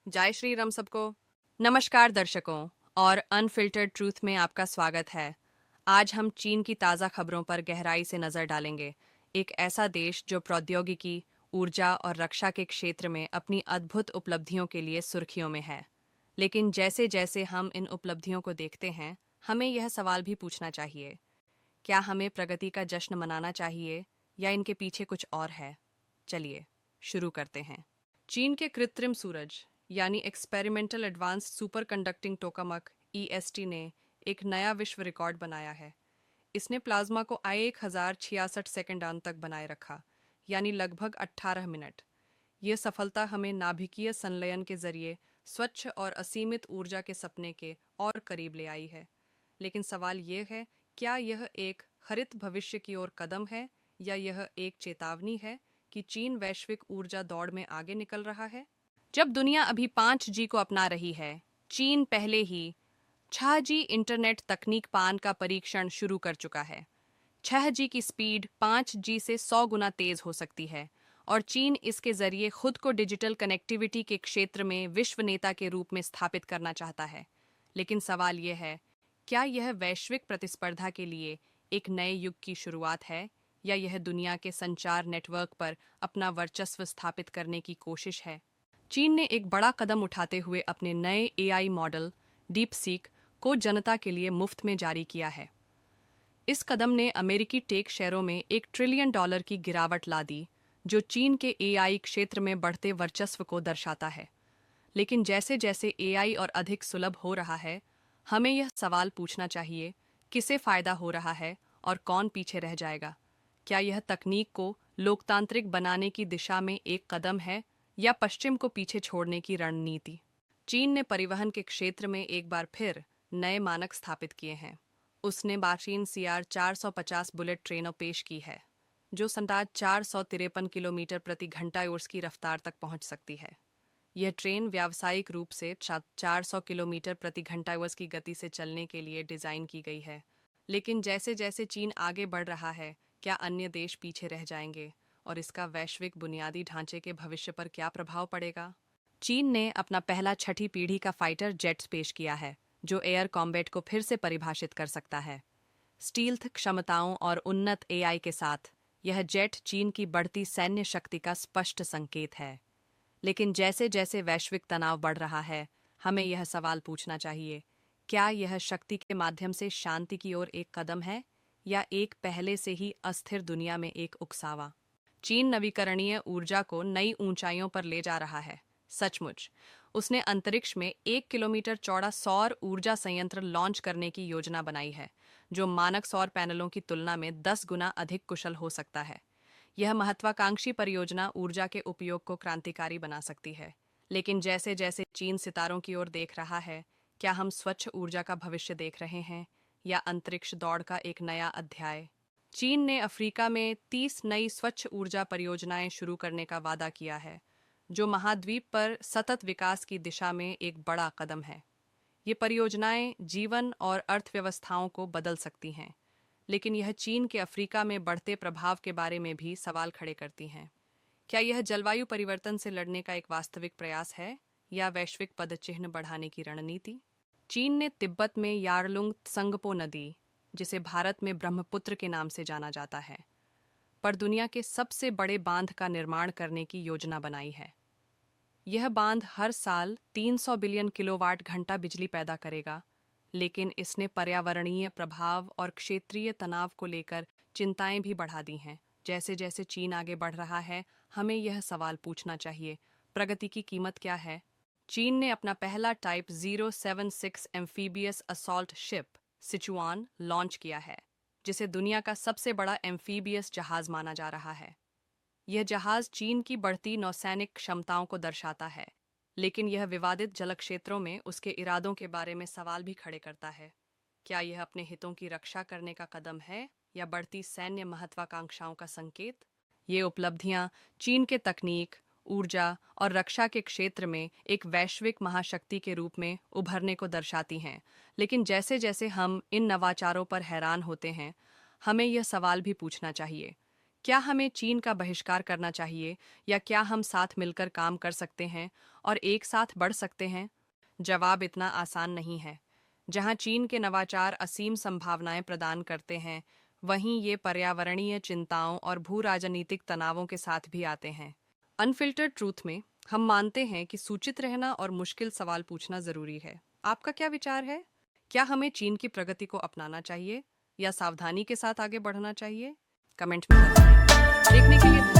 जय श्री राम सबको। नमस्कार दर्शकों और अनफिल्टर्ड ट्रूथ में आपका स्वागत है। आज हम चीन की ताज़ा खबरों पर गहराई से नज़र डालेंगे। एक ऐसा देश जो प्रौद्योगिकी, ऊर्जा और रक्षा के क्षेत्र में अपनी अद्भुत उपलब्धियों के लिए सुर्खियों में है। लेकिन जैसे जैसे हम इन उपलब्धियों को देखते हैं, हमें यह सवाल भी पूछना चाहिए, क्या हमें प्रगति का जश्न मनाना चाहिए या इनके पीछे कुछ और है। चलिए शुरू करते हैं। चीन के कृत्रिम सूरज यानी experimental advanced super conducting tokamak EST ने एक नया विश्व रिकॉर्ड बनाया है। इसने प्लाज्मा को 1066 सेकंड तक बनाए रखा, यानी लगभग 18 मिनट। ये सफलता हमें नाभिकीय संलयन के जरिए स्वच्छ और असीमित ऊर्जा के सपने के और करीब ले आई है। लेकिन सवाल ये है, क्या यह एक हरित भविष्य की ओर कदम है या यह एक चेतावनी है कि चीन वैश्विक ऊर्जा दौड़ में आगे निकल रहा है। जब दुनिया अभी 5G को अपना रही है, चीन पहले ही 6G इंटरनेट तकनीक पान का परीक्षण शुरू कर चुका है। 6G की स्पीड 5G से 100 गुना तेज हो सकती है और चीन इसके जरिए खुद को डिजिटल कनेक्टिविटी के क्षेत्र में विश्व नेता के रूप में स्थापित करना चाहता है। लेकिन सवाल यह है, क्या यह वैश्विक प्रतिस्पर्धा के लिए एक नए युग की शुरुआत है या यह दुनिया के संचार नेटवर्क पर अपना वर्चस्व स्थापित करने की कोशिश है। चीन ने एक बड़ा कदम उठाते हुए अपने नए एआई मॉडल डीप सीक को जनता के लिए मुफ्त में जारी किया है। इस कदम ने अमेरिकी टेक शेयरों में $1 ट्रिलियन की गिरावट ला दी, जो चीन के एआई क्षेत्र में बढ़ते वर्चस्व को दर्शाता है। लेकिन जैसे जैसे एआई और अधिक सुलभ हो रहा है, हमें यह सवाल पूछना चाहिए, किसे फायदा हो रहा है और कौन पीछे रह जाएगा। क्या यह तकनीक को लोकतांत्रिक बनाने की दिशा में एक कदम है या पश्चिम को पीछे छोड़ने की रणनीति। चीन ने परिवहन के क्षेत्र में एक बार फिर नए मानक स्थापित किए हैं। उसने बाशीन CR 450 बुलेट ट्रेनों पेश की है, जो संदाज 453 किलोमीटर प्रति घंटा की रफ्तार तक पहुंच सकती है। यह ट्रेन व्यावसायिक रूप से 400 किलोमीटर प्रति घंटा की गति से चलने के लिए डिज़ाइन की गई है। लेकिन जैसे जैसे चीन आगे बढ़ रहा है, क्या अन्य देश पीछे रह जाएंगे और इसका वैश्विक बुनियादी ढांचे के भविष्य पर क्या प्रभाव पड़ेगा। चीन ने अपना पहला 6ठी पीढ़ी का फाइटर जेट्स पेश किया है, जो एयर कॉम्बैट को फिर से परिभाषित कर सकता है। स्टील्थ क्षमताओं और उन्नत एआई के साथ यह जेट चीन की बढ़ती सैन्य शक्ति का स्पष्ट संकेत है। लेकिन जैसे जैसे वैश्विक तनाव बढ़ रहा है, हमें यह सवाल पूछना चाहिए, क्या यह शक्ति के माध्यम से शांति की ओर एक कदम है या एक पहले से ही अस्थिर दुनिया में एक उकसावा। चीन नवीकरणीय ऊर्जा को नई ऊंचाइयों पर ले जा रहा है। सचमुच, उसने अंतरिक्ष में 1 किलोमीटर चौड़ा सौर ऊर्जा संयंत्र लॉन्च करने की योजना बनाई है, जो मानक सौर पैनलों की तुलना में 10 गुना अधिक कुशल हो सकता है। यह महत्वाकांक्षी परियोजना ऊर्जा के उपयोग को क्रांतिकारी बना सकती है। लेकिन जैसे जैसे चीन सितारों की ओर देख रहा है, क्या हम स्वच्छ ऊर्जा का भविष्य देख रहे हैं या अंतरिक्ष दौड़ का एक नया अध्याय। चीन ने अफ्रीका में 30 नई स्वच्छ ऊर्जा परियोजनाएं शुरू करने का वादा किया है, जो महाद्वीप पर सतत विकास की दिशा में एक बड़ा कदम है। ये परियोजनाएं जीवन और अर्थव्यवस्थाओं को बदल सकती हैं, लेकिन यह चीन के अफ्रीका में बढ़ते प्रभाव के बारे में भी सवाल खड़े करती हैं। क्या यह जलवायु परिवर्तन से लड़ने का एक वास्तविक प्रयास है या वैश्विक पदचिह्न बढ़ाने की रणनीति। चीन ने तिब्बत में यारलुंग त्संगपो नदी, जिसे भारत में ब्रह्मपुत्र के नाम से जाना जाता है, पर दुनिया के सबसे बड़े बांध का निर्माण करने की योजना बनाई है। यह बांध हर साल 300 बिलियन किलोवाट घंटा बिजली पैदा करेगा, लेकिन इसने पर्यावरणीय प्रभाव और क्षेत्रीय तनाव को लेकर चिंताएं भी बढ़ा दी हैं। जैसे जैसे चीन आगे बढ़ रहा है, हमें यह सवाल पूछना चाहिए, प्रगति की कीमत क्या है। चीन ने अपना पहला type 076 amphibious assault ship Sichuan launch किया है, जिसे दुनिया का सबसे बड़ा एम्फीबियस जहाज माना जा रहा है। यह जहाज चीन की बढ़ती नौसैनिक क्षमताओं को दर्शाता है, लेकिन यह विवादित जल क्षेत्रों में उसके इरादों के बारे में सवाल भी खड़े करता है। क्या यह अपने हितों की रक्षा करने का कदम है या बढ़ती सैन्य महत्वाकांक्षाओं का संकेत। ये उपलब्धियां चीन के तकनीक, ऊर्जा और रक्षा के क्षेत्र में एक वैश्विक महाशक्ति के रूप में उभरने को दर्शाती हैं। लेकिन जैसे जैसे हम इन नवाचारों पर हैरान होते हैं, हमें यह सवाल भी पूछना चाहिए, क्या हमें चीन का बहिष्कार करना चाहिए या क्या हम साथ मिलकर काम कर सकते हैं और एक साथ बढ़ सकते हैं? जवाब इतना आसान नहीं है। जहां चीन के नवाचार असीम संभावनाएं प्रदान करते हैं, वहीं ये पर्यावरणीय चिंताओं और भू राजनीतिक तनावों के साथ भी आते हैं। अनफिल्टर्ड ट्रूथ में हम मानते हैं कि सूचित रहना और मुश्किल सवाल पूछना जरूरी है। आपका क्या विचार है? क्या हमें चीन की प्रगति को अपनाना चाहिए या सावधानी के साथ आगे बढ़ना चाहिए? कमेंट में बताएं। देखने के लिए